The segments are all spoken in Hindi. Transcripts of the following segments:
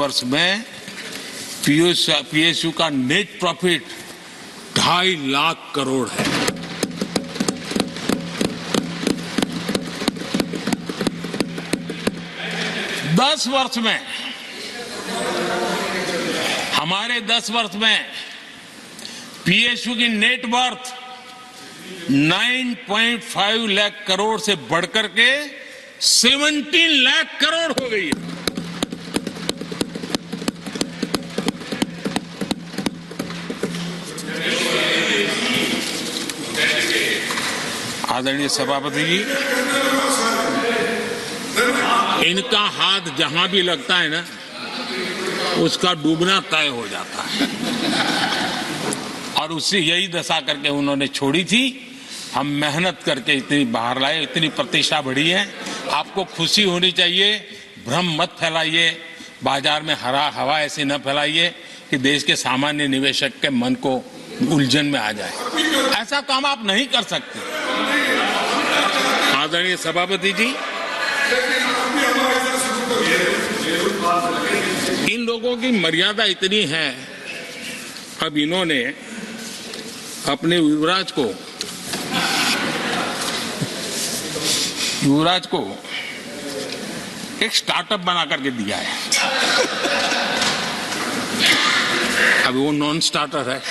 वर्ष में पीएसयू का नेट प्रॉफिट 2.5 लाख करोड़ है। हमारे 10 वर्ष में पीएसयू की नेट वर्थ 9.5 लाख करोड़ से बढ़कर के 17 लाख करोड़ हो गई है। आदरणीय सभापति जी, इनका हाथ जहां भी लगता है ना, उसका डूबना तय हो जाता है, और उससे यही दशा करके उन्होंने छोड़ी थी। हम मेहनत करके इतनी बाहर लाए, इतनी प्रतिष्ठा बढ़ी है। आपको खुशी होनी चाहिए, भ्रम मत फैलाइए, बाजार में हवा ऐसी न फैलाइए कि देश के सामान्य निवेशक के मन को उलझन में आ जाए। ऐसा काम आप नहीं कर सकते। आदरणीय सभापति जी, इन लोगों की मर्यादा इतनी है, अब इन्होंने अपने युवराज को एक स्टार्टअप बना करके दिया है। अब वो नॉन स्टार्टर है।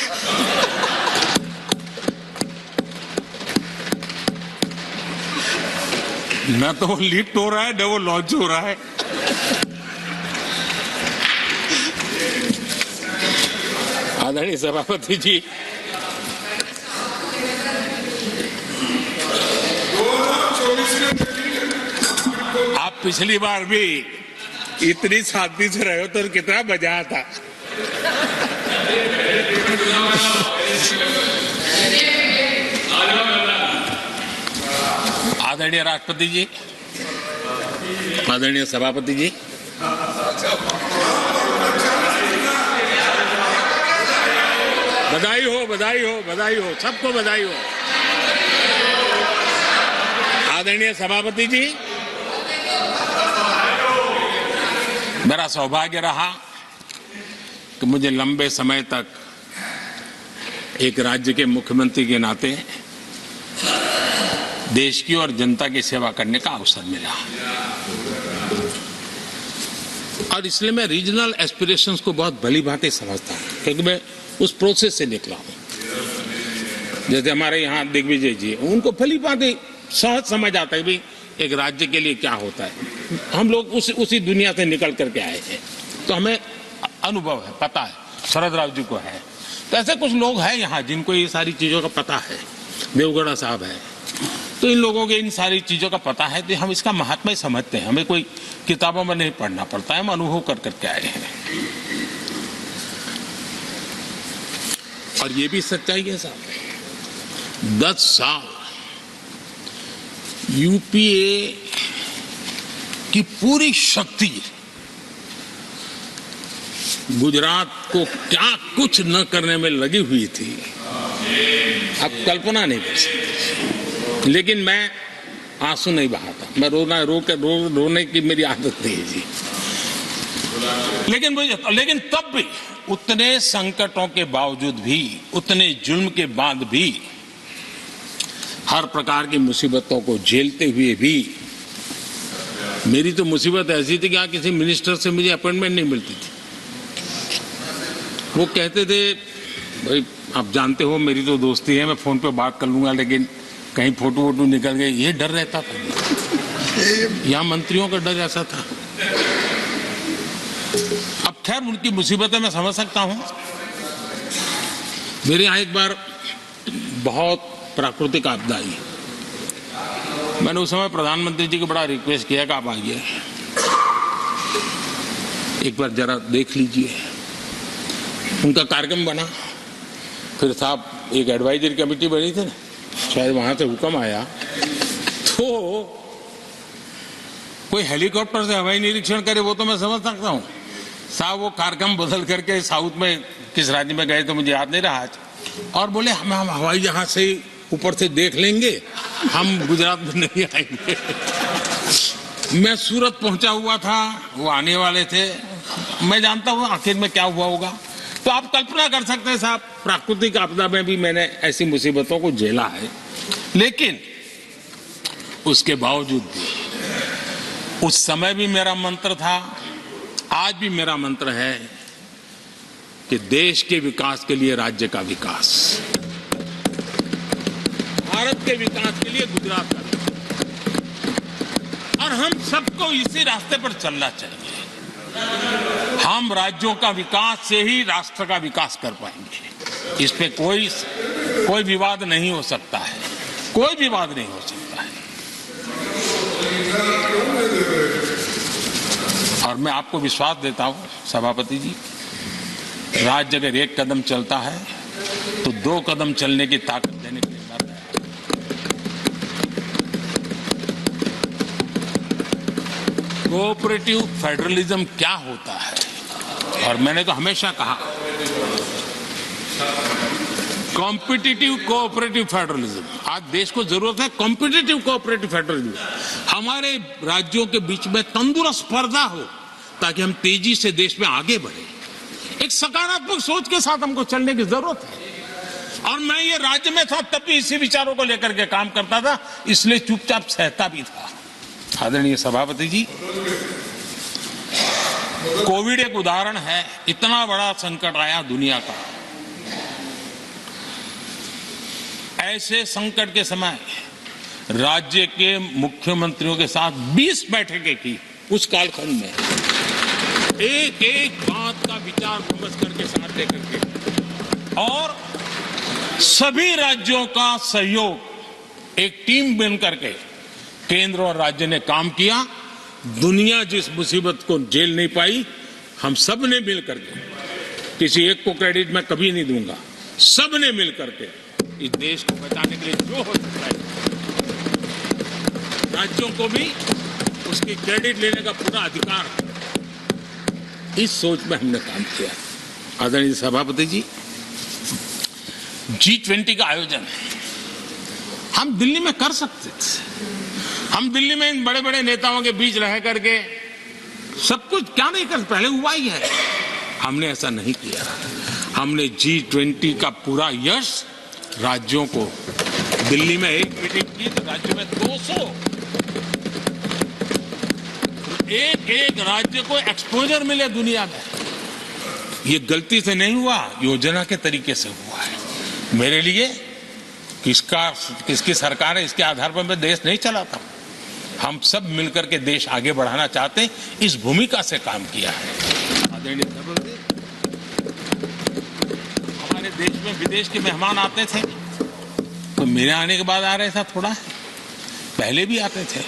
न तो वो लिफ्ट हो रहा है, न वो लॉन्च हो रहा है। आदरणीय सभापति जी, आप पिछली बार भी इतनी शांति से रहे हो तो कितना मजा आता। आदरणीय राष्ट्रपति जी, आदरणीय सभापति जी, बधाई हो, बधाई हो, बधाई हो, सबको बधाई हो। आदरणीय सभापति जी, मेरा सौभाग्य रहा कि मुझे लंबे समय तक एक राज्य के मुख्यमंत्री के नाते देश की और जनता की सेवा करने का अवसर मिला, और इसलिए मैं रीजनल एस्पिरेशंस को बहुत भली भांति समझता हूं, क्योंकि मैं उस प्रोसेस से निकला हूं। जैसे हमारे यहाँ दिग्विजय जी, उनको भली भांति सहज समझ आता है भी एक राज्य के लिए क्या होता है। हम लोग उसी दुनिया से निकल करके आए हैं, तो हमें अनुभव है, पता है। शरद राव जी को है, तो ऐसे कुछ लोग हैं यहाँ जिनको ये सारी चीजों का पता है। देवगढ़ा साहब है, तो इन लोगों के इन सारी चीजों का पता है, तो हम इसका महात्मा समझते हैं। हमें कोई किताबों में नहीं पढ़ना पड़ता है, हम अनुभव कर करके आए हैं। और ये भी सच्चाई है साहब, 10 साल यूपीए की पूरी शक्ति गुजरात को क्या कुछ न करने में लगी हुई थी, आप कल्पना नहीं कर सकते। लेकिन मैं आंसू नहीं बहाता, मैं रोने की मेरी आदत नहीं है जी। लेकिन तब भी उतने संकटों के बावजूद भी, उतने जुल्म के बाद भी, हर प्रकार की मुसीबतों को झेलते हुए भी, मेरी तो मुसीबत ऐसी थी कि यहाँ किसी मिनिस्टर से मुझे अपॉइंटमेंट नहीं मिलती थी। वो कहते थे, भाई आप जानते हो मेरी तो दोस्ती है, मैं फोन पे बात कर लूंगा, लेकिन कहीं फोटो वोटो निकल गए, ये डर रहता था। यहाँ मंत्रियों का डर ऐसा था। अब खैर उनकी मुसीबतें मैं समझ सकता हूं। मेरे यहाँ एक बार बहुत प्राकृतिक आपदा आई, मैंने उस समय प्रधानमंत्री जी को बड़ा रिक्वेस्ट किया कि आप आइए, एक बार जरा देख लीजिए। उनका कार्यक्रम बना, फिर साहब एक एडवाइजरी कमेटी बनी थी ना, शायद वहां से हुक्म आया, तो कोई हेलीकॉप्टर से हवाई निरीक्षण करे वो तो मैं समझ सकता हूँ। साहब वो कार्यक्रम बदल करके साउथ में किस राज्य में गए तो मुझे याद नहीं रहा आज, और बोले हम हवाई जहाज से ऊपर से देख लेंगे, हम गुजरात में नहीं आएंगे। मैं सूरत पहुंचा हुआ था, वो आने वाले थे, मैं जानता हूं आखिर में क्या हुआ होगा। तो आप कल्पना कर सकते हैं साहब, प्राकृतिक आपदा में भी मैंने ऐसी मुसीबतों को झेला है, लेकिन उसके बावजूद भी उस समय भी मेरा मंत्र था, आज भी मेरा मंत्र है कि देश के विकास के लिए राज्य का विकास, भारत के विकास के लिए गुजरात का विकास, और हम सबको इसी रास्ते पर चलना चाहिए। हम राज्यों का विकास से ही राष्ट्र का विकास कर पाएंगे। इस पे कोई विवाद नहीं हो सकता है, कोई विवाद नहीं हो सकता है। और मैं आपको विश्वास देता हूं सभापति जी, राज्य अगर एक कदम चलता है तो 2 कदम चलने की ताकत देने के लिए मैं तैयार हूं। कोऑपरेटिव फेडरलिज्म क्या होता है, और मैंने तो हमेशा कहा कॉम्पिटिटिव कोऑपरेटिव फेडरलिज्म। आज देश को जरूरत है कॉम्पिटिटिव कोऑपरेटिव फेडरलिज्म। हमारे राज्यों के बीच में तंदुरुस्त स्पर्धा हो ताकि हम तेजी से देश में आगे बढ़े। एक सकारात्मक सोच के साथ हमको चलने की जरूरत है। और मैं ये राज्य में था तब भी इसी विचारों को लेकर के काम करता था, इसलिए चुपचाप सहता भी था। आदरणीय सभापति जी, कोविड एक उदाहरण है। इतना बड़ा संकट आया दुनिया का, ऐसे संकट के समय राज्य के मुख्यमंत्रियों के साथ 20 बैठकें की उस कालखंड में, एक एक बात का विचार विमर्श करके साथ लेकर के, और सभी राज्यों का सहयोग, एक टीम बन करके केंद्र और राज्य ने काम किया। दुनिया जिस मुसीबत को झेल नहीं पाई, हम सब ने मिल करके, किसी एक को क्रेडिट मैं कभी नहीं दूंगा, सब ने मिल करके इस देश को बचाने के लिए जो हो सकता है, राज्यों को भी उसकी क्रेडिट लेने का पूरा अधिकार, इस सोच में हमने काम किया। आदरणीय सभापति जी, G20 का आयोजन हम दिल्ली में कर सकते थे। हम दिल्ली में इन बड़े बड़े नेताओं के बीच रह करके सब कुछ क्या नहीं कर, पहले हुआ ही है। हमने ऐसा नहीं किया। हमने G20 का पूरा यश राज्यों को, दिल्ली में एक मीटिंग की तो राज्य में 200, एक एक राज्य को एक्सपोजर मिले दुनिया में। ये गलती से नहीं हुआ, योजना के तरीके से हुआ है। मेरे लिए किसकी सरकार है इसके आधार पर मैं देश नहीं चलाता। हम सब मिलकर के देश आगे बढ़ाना चाहते हैं, इस भूमिका से काम किया है। आदरणीय सभापति, हमारे देश में विदेश के मेहमान आते थे तो मेरे आने के बाद आ रहे थे, थोड़ा पहले भी आते थे।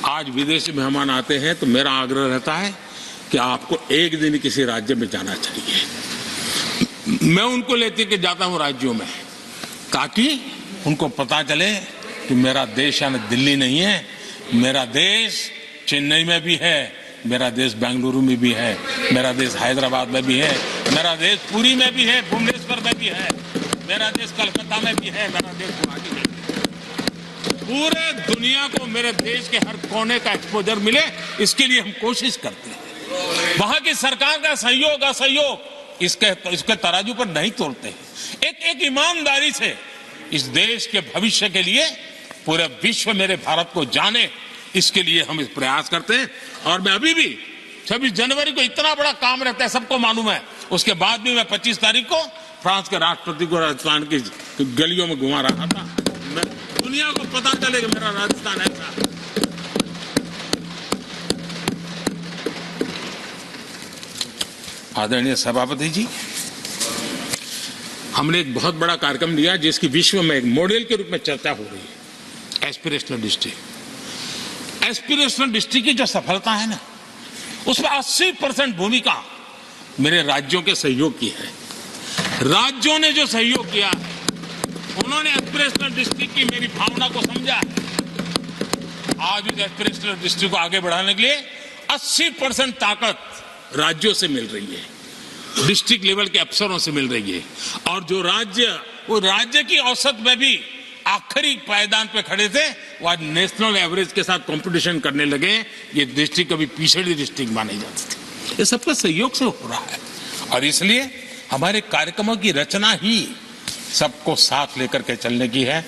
आज विदेशी मेहमान आते हैं तो मेरा आग्रह रहता है कि आपको एक दिन किसी राज्य में जाना चाहिए। मैं उनको लेते के जाता हूं राज्यों में, ताकि उनको पता चले कि मेरा देश यानी दिल्ली नहीं है, मेरा देश चेन्नई में भी है, मेरा देश बेंगलुरु में भी है, मेरा देश हैदराबाद में भी है, मेरा देश पुरी में भी है, भुवनेश्वर में भी है, मेरा देश कलकत्ता में भी है, मेरा देश गुवाहाटी में भी है। पूरे दुनिया को मेरे देश के हर कोने का एक्सपोजर मिले, इसके लिए हम कोशिश करते हैं। वहां की सरकार का सहयोग असहयोग इसके तराजू पर नहीं तोड़ते। एक ईमानदारी से इस देश के भविष्य के लिए पूरे विश्व मेरे भारत को जाने, इसके लिए हम इस प्रयास करते हैं। और मैं अभी भी 26 जनवरी को इतना बड़ा काम रहता है, सबको मालूम है। उसके बाद भी मैं 25 तारीख को फ्रांस के राष्ट्रपति को राजस्थान की गलियों में घुमा रहा था। मैं दुनिया को पता चले कि मेरा राजस्थान ऐसा। आदरणीय सभापति जी, हमने एक बहुत बड़ा कार्यक्रम लिया जिसकी विश्व में एक मॉडल के रूप में चर्चा हो रही है, एस्पिरेशनल डिस्ट्रिक्ट। एस्पिरेशनल डिस्ट्रिक्ट की जो सफलता है ना, उसमें 80% भूमिका मेरे राज्यों के सहयोग की है। राज्यों ने जो सहयोग किया है, उन्होंने एस्पिरेशनल डिस्ट्रिक्ट की मेरी भावना को समझा है। आज इस एस्पिरेशनल डिस्ट्रिक्ट को आगे बढ़ाने के लिए 80% ताकत राज्यों से मिल रही है, डिस्ट्रिक्ट लेवल के अफसरों से मिल रही है। और जो राज्य की औसत में भी आखिरी पायदान पे खड़े थे, वो आज नेशनल एवरेज के साथ कंपटीशन करने लगे। ये डिस्ट्रिक्ट कभी पिछड़ी डिस्ट्रिक्ट माने जाते थे। ये सबका सहयोग से हो रहा है और इसलिए हमारे कार्यक्रमों की रचना ही सबको साथ लेकर के चलने की है।